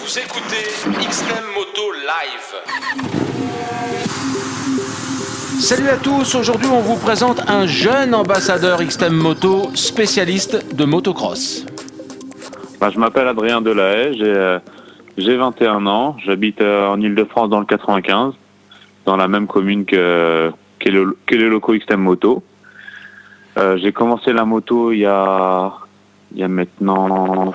Vous écoutez XTEM Moto Live. Salut à tous, aujourd'hui on vous présente un jeune ambassadeur XTEM Moto, spécialiste de motocross. Je m'appelle Adrien Delahaye, j'ai 21 ans, j'habite en Ile-de-France dans le 95, dans la même commune que les locaux XTEM Moto. J'ai commencé la moto il y a maintenant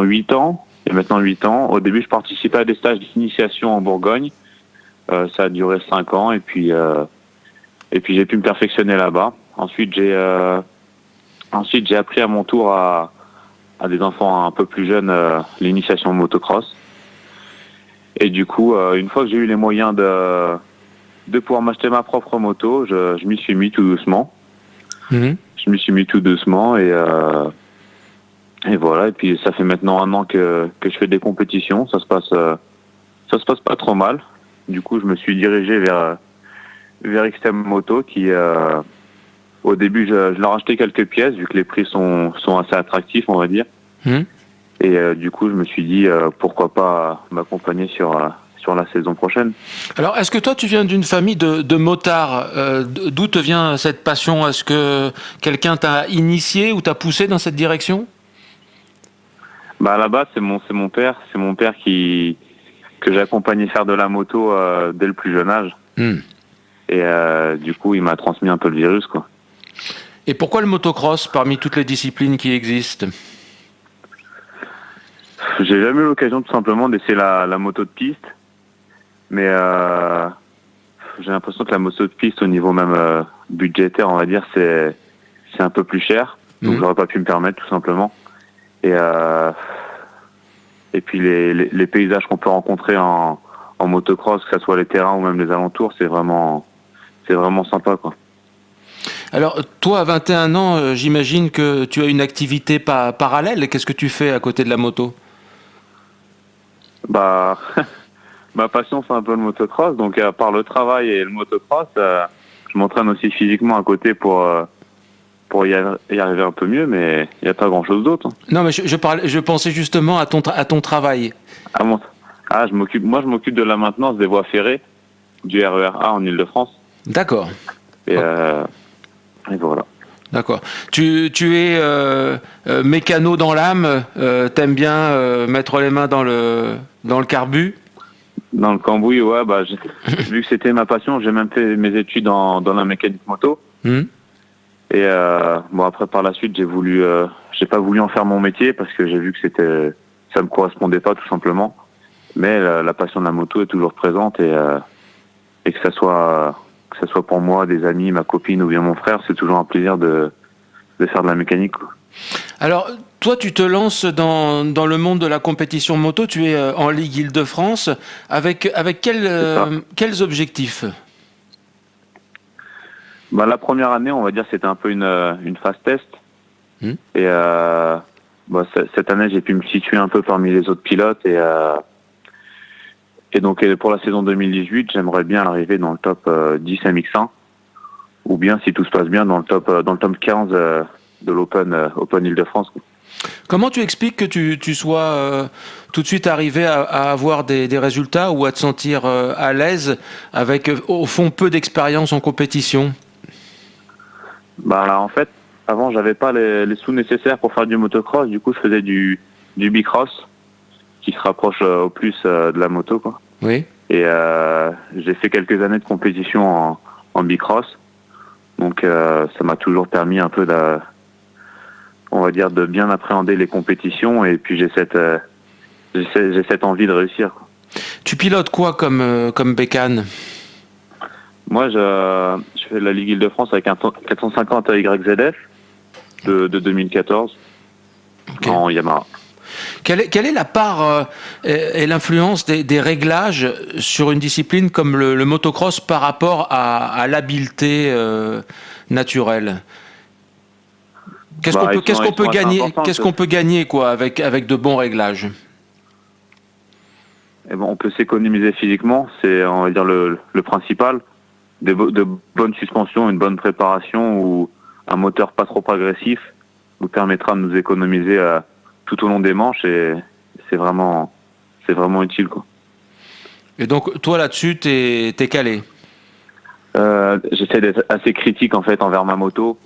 8 ans. Au début, je participais à des stages d'initiation en Bourgogne. Ça a duré 5 ans et puis j'ai pu me perfectionner là-bas. Ensuite, j'ai appris à mon tour à des enfants un peu plus jeunes l'initiation au motocross. Et du coup, une fois que j'ai eu les moyens de pouvoir m'acheter ma propre moto, je m'y suis mis tout doucement. Je m'y suis mis tout doucement et voilà. Et puis ça fait maintenant 1 an que je fais des compétitions. Ça se passe pas trop mal. Du coup, je me suis dirigé vers XTEM Moto qui, au début, je leur achetais quelques pièces vu que les prix sont assez attractifs, on va dire. Et du coup, je me suis dit pourquoi pas m'accompagner sur la saison prochaine. Alors, est-ce que toi tu viens d'une famille de motards? D'où te vient cette passion? Est-ce que quelqu'un t'a initié ou t'a poussé dans cette direction? À la base, c'est mon père que j'ai accompagné faire de la moto dès le plus jeune âge. Et du coup, il m'a transmis un peu le virus, quoi. Et pourquoi le motocross parmi toutes les disciplines qui existent? J'ai jamais eu l'occasion tout simplement d'essayer la moto de piste, mais j'ai l'impression que la moto de piste au niveau même budgétaire, on va dire, c'est un peu plus cher, donc j'aurais pas pu me permettre tout simplement. Et puis les paysages qu'on peut rencontrer en motocross, que ce soit les terrains ou même les alentours, c'est vraiment sympa, quoi. Alors, toi, à 21 ans, j'imagine que tu as une activité parallèle. Qu'est-ce que tu fais à côté de la moto? Ma passion, c'est un peu le motocross. Donc, à part le travail et le motocross, je m'entraîne aussi physiquement à côté pour y arriver un peu mieux, mais il n'y a pas grand-chose d'autre. Non, mais je pensais justement à ton travail. Je m'occupe de la maintenance des voies ferrées du RER A en Ile-de-France. D'accord. Et voilà. D'accord. Tu es mécano dans l'âme. T'aimes bien mettre les mains dans le carbu. Dans le cambouis, ouais. Vu que c'était ma passion, j'ai même fait mes études dans la mécanique moto. Et après par la suite, j'ai pas voulu en faire mon métier parce que j'ai vu que ça me correspondait pas tout simplement. Mais la passion de la moto est toujours présente et que ça soit pour moi, des amis, ma copine ou bien mon frère, c'est toujours un plaisir de faire de la mécanique, quoi. Alors, toi, tu te lances dans le monde de la compétition moto. Tu es en Ligue Île-de-France. Avec quels objectifs? La première année, on va dire, c'était un peu une phase test. Et cette année, j'ai pu me situer un peu parmi les autres pilotes. Et donc, pour la saison 2018, j'aimerais bien arriver dans le top 10 MX1. Ou bien, si tout se passe bien, dans le top 15 de l'Open Île-de-France. Comment tu expliques que tu sois tout de suite arrivé à avoir des résultats ou à te sentir à l'aise avec, au fond, peu d'expérience en compétition? En fait, avant, j'avais pas les sous nécessaires pour faire du motocross. Du coup, je faisais du bicross, qui se rapproche au plus de la moto, quoi. Oui. Et j'ai fait quelques années de compétition en bicross. Donc, ça m'a toujours permis un peu on va dire, de bien appréhender les compétitions. Et puis, j'ai cette envie de réussir, quoi. Tu pilotes quoi comme bécane? Moi, je fais de la Ligue Île-de-France avec un 450 YZF de 2014 en Yamaha. Quelle est la part et l'influence des réglages sur une discipline comme le motocross par rapport à l'habileté naturelle? Qu'est-ce qu'on peut gagner quoi avec de bons réglages? On peut s'économiser physiquement, c'est, on va dire, le principal. De bonnes suspensions, une bonne préparation ou un moteur pas trop agressif nous permettra de nous économiser tout au long des manches et c'est vraiment c'est vraiment utile, quoi. Et donc, toi, là-dessus, t'es calé. J'essaie d'être assez critique, en fait, envers ma moto.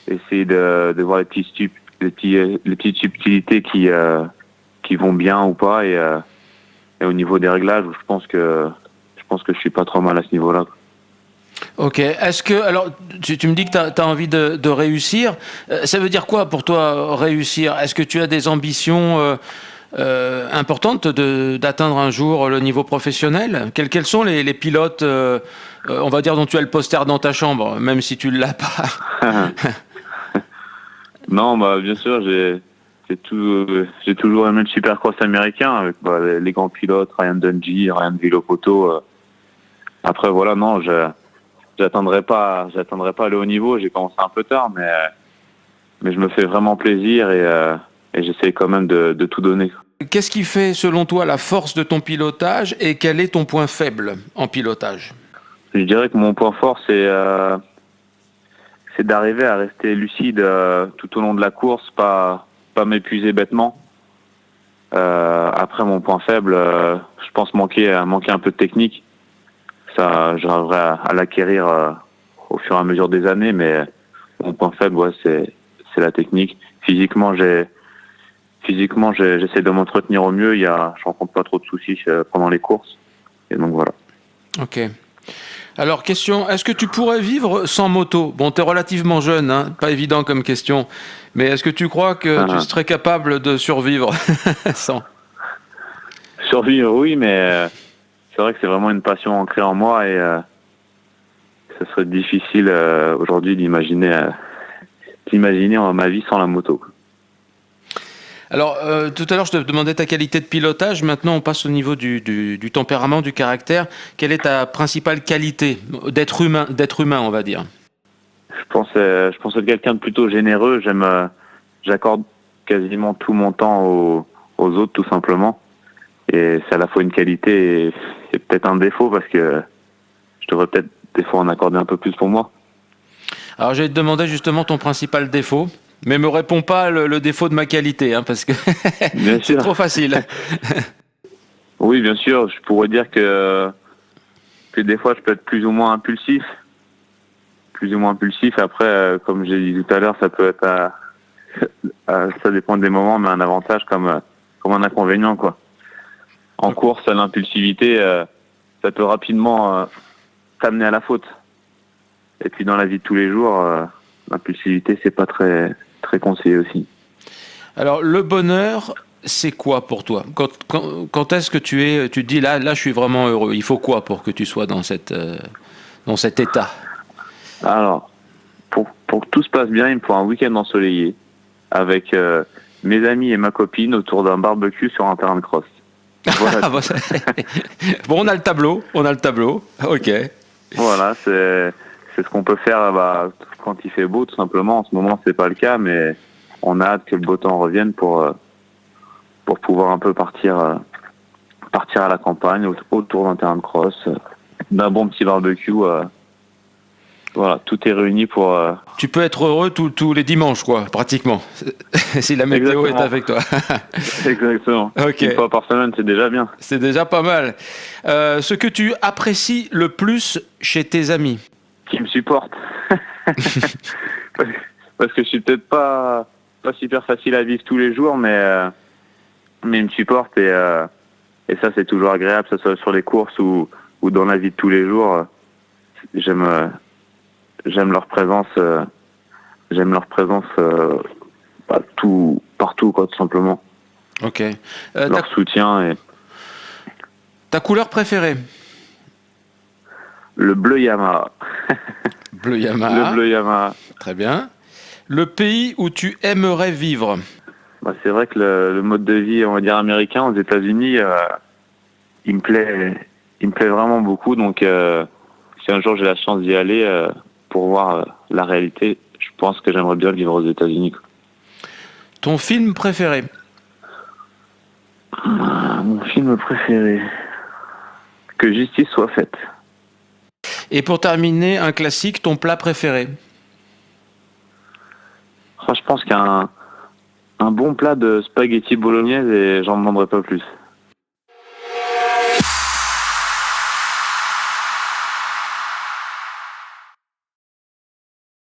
Essayer de voir les petites subtilités qui vont bien ou pas. Et au niveau des réglages, je pense que je suis pas trop mal à ce niveau-là. Ok. Est-ce que, alors, tu me dis que tu as envie de réussir. Ça veut dire quoi pour toi réussir? Est-ce que tu as des ambitions importantes d'atteindre un jour le niveau professionnel? Quels sont les pilotes, on va dire, dont tu as le poster dans ta chambre, même si tu ne l'as pas? Non, bah bien sûr, j'ai toujours aimé le supercross américain avec les grands pilotes, Ryan Dungey, Ryan Villopoto. Après voilà, non, j'atteindrai pas le haut niveau. J'ai commencé un peu tard, mais je me fais vraiment plaisir et j'essaie quand même de tout donner. Qu'est-ce qui fait, selon toi, la force de ton pilotage et quel est ton point faible en pilotage? Je dirais que mon point fort, c'est d'arriver à rester lucide tout au long de la course, pas m'épuiser bêtement. Après, mon point faible, je pense manquer un peu de technique. Ça, j'arriverai à l'acquérir au fur et à mesure des années, mais mon point faible, ouais, c'est la technique. Physiquement, j'essaie de m'entretenir au mieux. Je rencontre pas trop de soucis pendant les courses. Et donc voilà. Ok. Alors, question, est-ce que tu pourrais vivre sans moto? Bon, tu es relativement jeune, hein, pas évident comme question, mais est-ce que tu crois que tu serais capable de survivre sans? Survivre, oui, mais c'est vrai que c'est vraiment une passion ancrée en moi et ce serait difficile aujourd'hui d'imaginer ma vie sans la moto. Alors, tout à l'heure, je te demandais ta qualité de pilotage. Maintenant, on passe au niveau du tempérament, du caractère. Quelle est ta principale qualité d'être humain, on va dire? Je pense être quelqu'un de plutôt généreux. J'accorde quasiment tout mon temps aux autres, tout simplement. Et c'est à la fois une qualité et peut-être un défaut parce que je devrais peut-être des fois en accorder un peu plus pour moi. Alors, j'allais te demander justement ton principal défaut. Mais me réponds pas le défaut de ma qualité, hein, parce que c'est trop facile. Oui, bien sûr. Je pourrais dire que des fois, je peux être plus ou moins impulsif. Après, comme j'ai dit tout à l'heure, ça peut être ça dépend des moments, mais un avantage comme un inconvénient, quoi. En course, l'impulsivité, ça peut rapidement t'amener à la faute. Et puis dans la vie de tous les jours, l'impulsivité, c'est pas très très conseillé aussi. Alors, le bonheur, c'est quoi pour toi? Quand est-ce que tu te dis là, je suis vraiment heureux? Il faut quoi pour que tu sois dans cet état? Alors, pour que tout se passe bien, il me faut un week-end ensoleillé avec mes amis et ma copine autour d'un barbecue sur un terrain de cross. Voilà. Bon, on a le tableau. Ok. Voilà, c'est ce qu'on peut faire quand il fait beau, tout simplement. En ce moment, c'est pas le cas, mais on a hâte que le beau temps revienne pour pouvoir un peu partir à la campagne, autour d'un terrain de cross, d'un bon petit barbecue. Voilà, tout est réuni pour... Tu peux être heureux tous les dimanches, quoi, pratiquement, si la météo est avec toi. Exactement. Okay. Une fois par semaine, c'est déjà bien. C'est déjà pas mal. Ce que tu apprécies le plus chez tes amis? Qui me supportent. Parce que je suis peut-être pas super facile à vivre tous les jours, mais ils me supportent et ça, c'est toujours agréable, que ce soit sur les courses ou dans la vie de tous les jours. J'aime leur présence. Partout, quoi, tout simplement. Ok. Leur soutien et... Ta couleur préférée? Le bleu Yamaha. Bleu Yamaha. Le bleu Yamaha. Très bien. Le pays où tu aimerais vivre? C'est vrai que le mode de vie, on va dire américain, aux États-Unis, il me plaît vraiment beaucoup. Donc, si un jour j'ai la chance d'y aller pour voir la réalité, je pense que j'aimerais bien vivre aux États-Unis. Ton film préféré? Mon film préféré. Que justice soit faite. Et pour terminer, un classique, ton plat préféré? Je pense qu'un bon plat de spaghetti bolognaise et j'en demanderai pas plus.